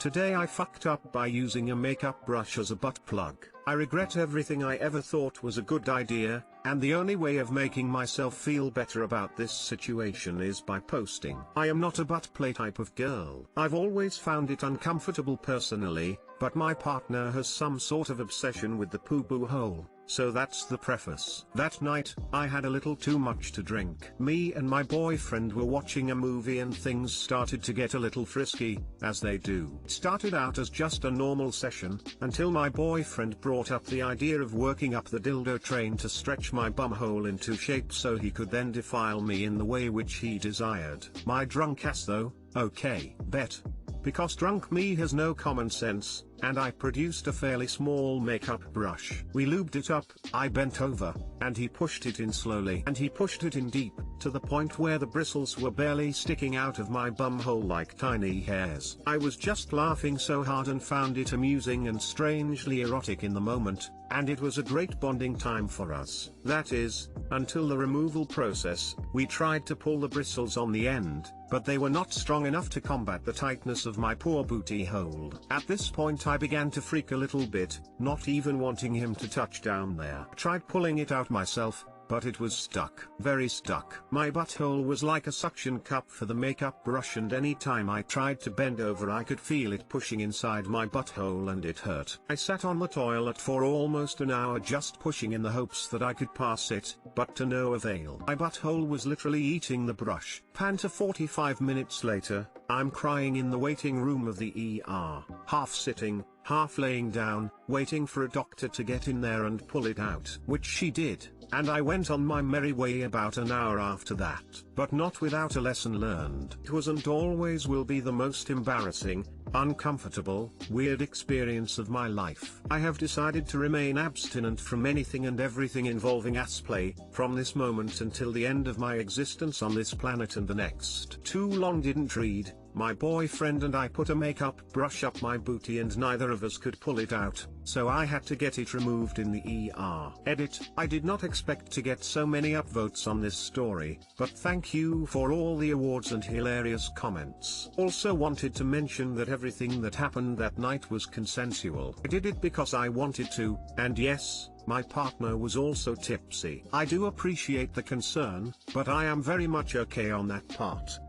Today I fucked up by using a makeup brush as a butt plug. I regret everything I ever thought was a good idea, and the only way of making myself feel better about this situation is by posting. I am not a butt play type of girl. I've always found it uncomfortable personally, but my partner has some sort of obsession with the poo-boo hole. So that's the preface. That night, I had a little too much to drink. Me and my boyfriend were watching a movie and things started to get a little frisky, as they do. It started out as just a normal session, until my boyfriend brought up the idea of working up the dildo train to stretch my bumhole into shape so he could then defile me in the way which he desired. My drunk ass though, okay, bet. Because drunk me has no common sense, and I produced a fairly small makeup brush. We lubed it up, I bent over, and he pushed it in slowly. And he pushed it in deep, to the point where the bristles were barely sticking out of my bumhole like tiny hairs. I was just laughing so hard and found it amusing and strangely erotic in the moment, and it was a great bonding time for us. That is, until the removal process. We tried to pull the bristles on the end, but they were not strong enough to combat the tightness of my poor booty hole. At this point I began to freak a little bit, not even wanting him to touch down there. I tried pulling it out myself, but it was stuck. Very stuck. My butthole was like a suction cup for the makeup brush, and any time I tried to bend over I could feel it pushing inside my butthole and it hurt. I sat on the toilet for almost an hour just pushing in the hopes that I could pass it, but to no avail. My butthole was literally eating the brush. Panta 45 minutes later, I'm crying in the waiting room of the ER, half sitting, half laying down, waiting for a doctor to get in there and pull it out. Which she did, and I went on my merry way about an hour after that. But not without a lesson learned. It was and always will be the most embarrassing, uncomfortable, weird experience of my life. I have decided to remain abstinent from anything and everything involving ass play, from this moment until the end of my existence on this planet and the next. Too long didn't read. My boyfriend and I put a makeup brush up my booty and neither of us could pull it out, so I had to get it removed in the ER. Edit: I did not expect to get so many upvotes on this story, but thank you for all the awards and hilarious comments. Also wanted to mention that everything that happened that night was consensual. I did it because I wanted to, and yes, my partner was also tipsy. I do appreciate the concern, but I am very much okay on that part.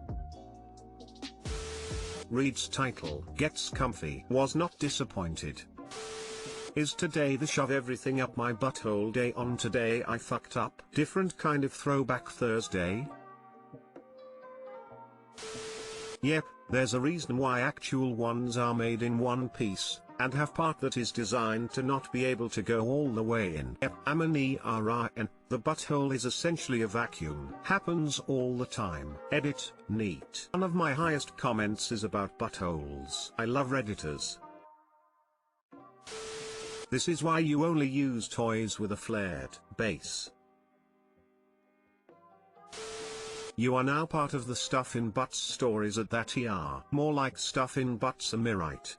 Reads title: Gets Comfy. Was not disappointed. Is today the shove everything up my butthole day on today I fucked up? Different kind of throwback Thursday? Yep, there's a reason why actual ones are made in one piece, and have part that is designed to not be able to go all the way in. Yep, I'm an ERIN, the butthole is essentially a vacuum. Happens all the time. Edit: neat. One of my highest comments is about buttholes. I love Redditors. This is why you only use toys with a flared base. You are now part of the Stuff in Butts stories at that ER. More like Stuff in Butts, am I right?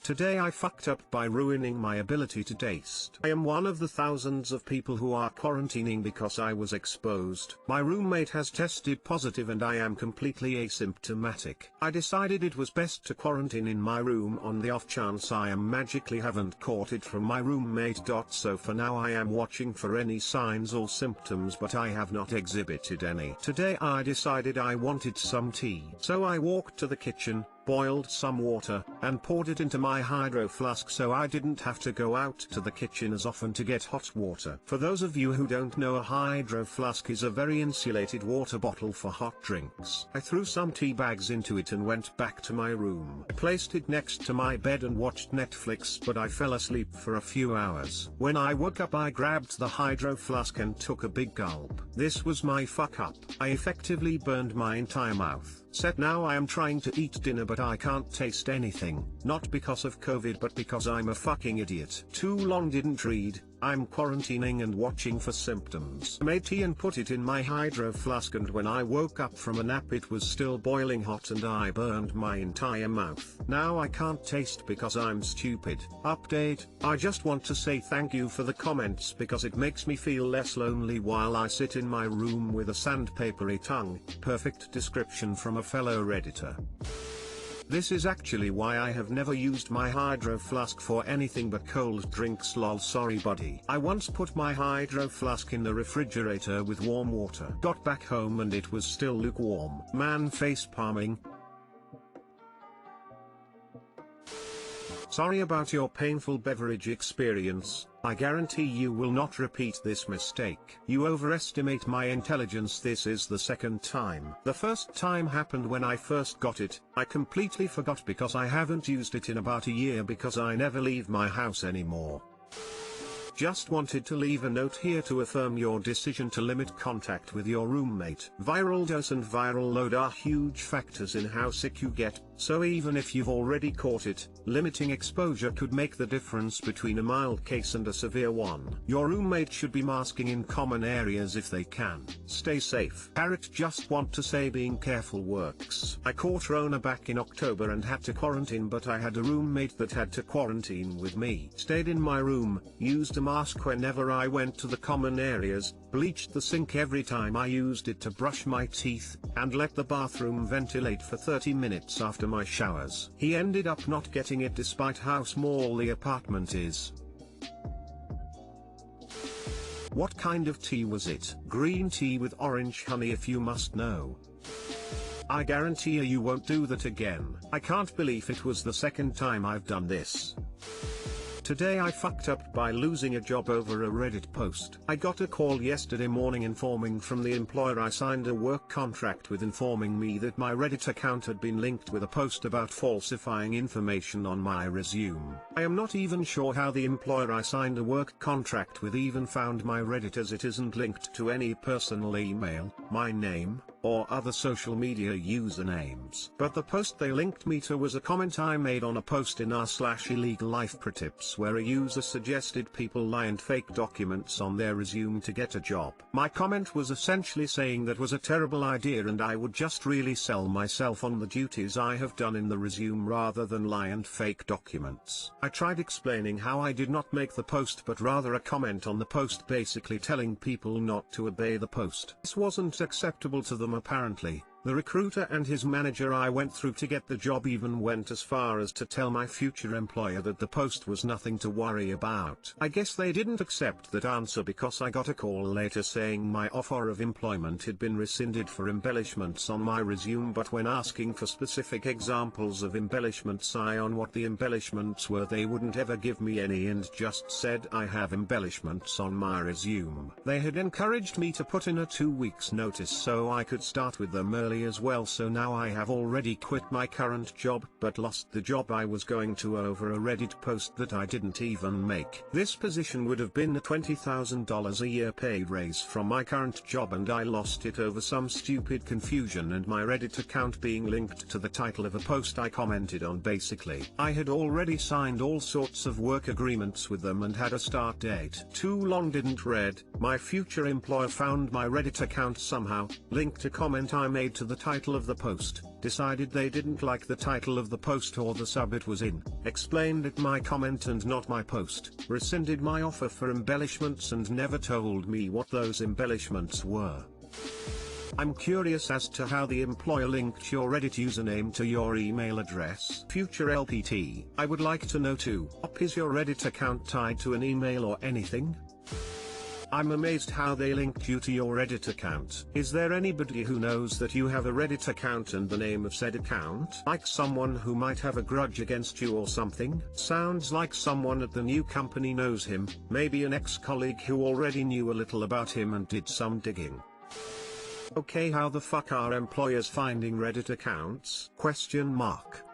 Today I fucked up by ruining my ability to taste. I am one of the thousands of people who are quarantining because I was exposed. My roommate has tested positive and I am completely asymptomatic. I decided it was best to quarantine in my room on the off chance I am magically haven't caught it from my roommate. So for now I am watching for any signs or symptoms, but I have not exhibited any. Today I decided I wanted some tea. So I walked to the kitchen, boiled some water, and poured it into my hydro flask so I didn't have to go out to the kitchen as often to get hot water. For those of you who don't know, a hydro flask is a very insulated water bottle for hot drinks. I threw some tea bags into it and went back to my room. I placed it next to my bed and watched Netflix, but I fell asleep for a few hours. When I woke up I grabbed the hydro flask and took a big gulp. This was my fuck up. I effectively burned my entire mouth. Now I am trying to eat dinner but I can't taste anything, not because of COVID but because I'm a fucking idiot. Too long didn't read. I'm quarantining and watching for symptoms. I made tea and put it in my hydro flask, and when I woke up from a nap it was still boiling hot and I burned my entire mouth. Now I can't taste because I'm stupid. Update: I just want to say thank you for the comments because it makes me feel less lonely while I sit in my room with a sandpapery tongue. Perfect description from a fellow Redditor. This is actually why I have never used my hydro flask for anything but cold drinks, lol, sorry buddy. I once put my hydro flask in the refrigerator with warm water. Got back home and it was still lukewarm. Man face palming. Sorry about your painful beverage experience. I guarantee you will not repeat this mistake. You overestimate my intelligence. This is the second time. The first time happened when I first got it. I completely forgot because I haven't used it in about a year because I never leave my house anymore. Just wanted to leave a note here to affirm your decision to limit contact with your roommate. Viral dose and viral load are huge factors in how sick you get, so even if you've already caught it, limiting exposure could make the difference between a mild case and a severe one. Your roommate should be masking in common areas if they can. Stay safe. Parrot, just want to say being careful works. I caught Rona back in October and had to quarantine, but I had a roommate that had to quarantine with me. Stayed in my room, used a mask whenever I went to the common areas, bleached the sink every time I used it to brush my teeth, and let the bathroom ventilate for 30 minutes after my showers. He ended up not getting it despite how small the apartment is. What kind of tea was it? Green tea with orange honey if you must know. I guarantee you won't do that again. I can't believe it was the second time I've done this. Today I fucked up by losing a job over a Reddit post. I got a call yesterday morning informing from the employer I signed a work contract with, informing me that my Reddit account had been linked with a post about falsifying information on my resume. I am not even sure how the employer I signed a work contract with even found my Reddit, as it isn't linked to any personal email, my name, or other social media usernames. But the post they linked me to was a comment I made on a post in r/illegal life pro tips, where a user suggested people lie and fake documents on their resume to get a job. My comment was essentially saying that was a terrible idea and I would just really sell myself on the duties I have done in the resume rather than lie and fake documents. I tried explaining how I did not make the post but rather a comment on the post, basically telling people not to obey the post. This wasn't acceptable to them apparently. The recruiter and his manager I went through to get the job even went as far as to tell my future employer that the post was nothing to worry about. I guess they didn't accept that answer because I got a call later saying my offer of employment had been rescinded for embellishments on my resume, but when asking for specific examples of embellishments on what the embellishments were, they wouldn't ever give me any and just said I have embellishments on my resume. They had encouraged me to put in a 2 weeks notice so I could start with them early as well, so now I have already quit my current job but lost the job I was going to over a Reddit post that I didn't even make. This position would have been a $20,000 a year pay raise from my current job and I lost it over some stupid confusion and my Reddit account being linked to the title of a post I commented on. Basically, I had already signed all sorts of work agreements with them and had a start date. Too long didn't read. My future employer found my Reddit account somehow, linked a comment I made to the title of the post, decided they didn't like the title of the post or the sub it was in, explained it my comment and not my post, rescinded my offer for embellishments and never told me what those embellishments were. I'm curious as to how the employer linked your Reddit username to your email address. Future LPT, I would like to know too. Is your Reddit account tied to an email or anything? I'm amazed how they linked you to your Reddit account. Is there anybody who knows that you have a Reddit account and the name of said account? Like someone who might have a grudge against you or something? Sounds like someone at the new company knows him, maybe an ex-colleague who already knew a little about him and did some digging. Okay, how the fuck are employers finding Reddit accounts?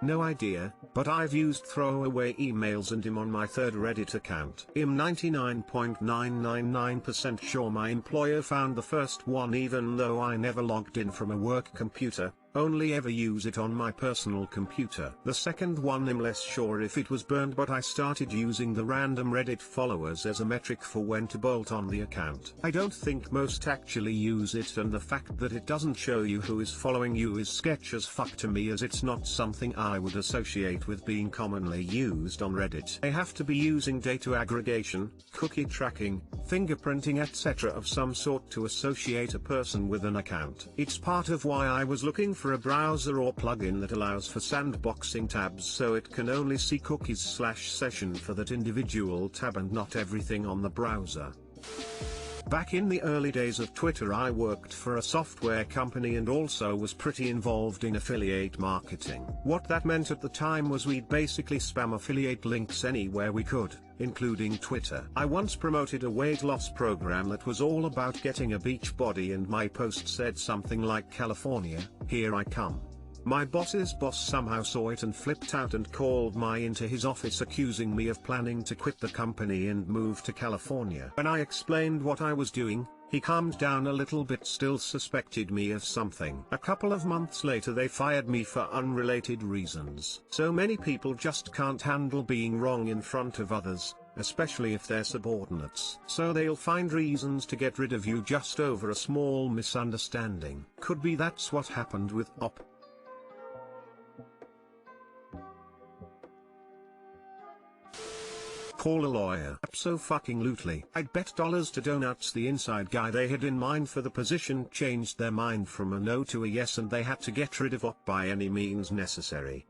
No idea, but I've used throwaway emails and I'm on my third Reddit account. I'm 99.999% sure my employer found the first one even though I never logged in from a work computer, only ever use it on my personal computer. The second one I'm less sure if it was burned, but I started using the random Reddit followers as a metric for when to bolt on the account. I don't think most actually use it, and the fact that it doesn't show you who is following you is sketch as fuck to me, as it's not something I would associate with being commonly used on Reddit. They have to be using data aggregation, cookie tracking, fingerprinting etc. of some sort to associate a person with an account. It's part of why I was looking for for a browser or plugin that allows for sandboxing tabs so it can only see cookies/session for that individual tab and not everything on the browser. Back in the early days of Twitter, I worked for a software company and also was pretty involved in affiliate marketing. What that meant at the time was we'd basically spam affiliate links anywhere we could, including Twitter. I once promoted a weight loss program that was all about getting a beach body, and my post said something like, "California, here I come." My boss's boss somehow saw it and flipped out and called me into his office accusing me of planning to quit the company and move to California. When I explained what I was doing, he calmed down a little bit, still suspected me of something. A couple of months later they fired me for unrelated reasons. So many people just can't handle being wrong in front of others, especially if they're subordinates. So they'll find reasons to get rid of you just over a small misunderstanding. Could be that's what happened with Op. Call a lawyer. Abso-fucking-lutely. I'd bet dollars to donuts the inside guy they had in mind for the position changed their mind from a no to a yes, and they had to get rid of Op by any means necessary.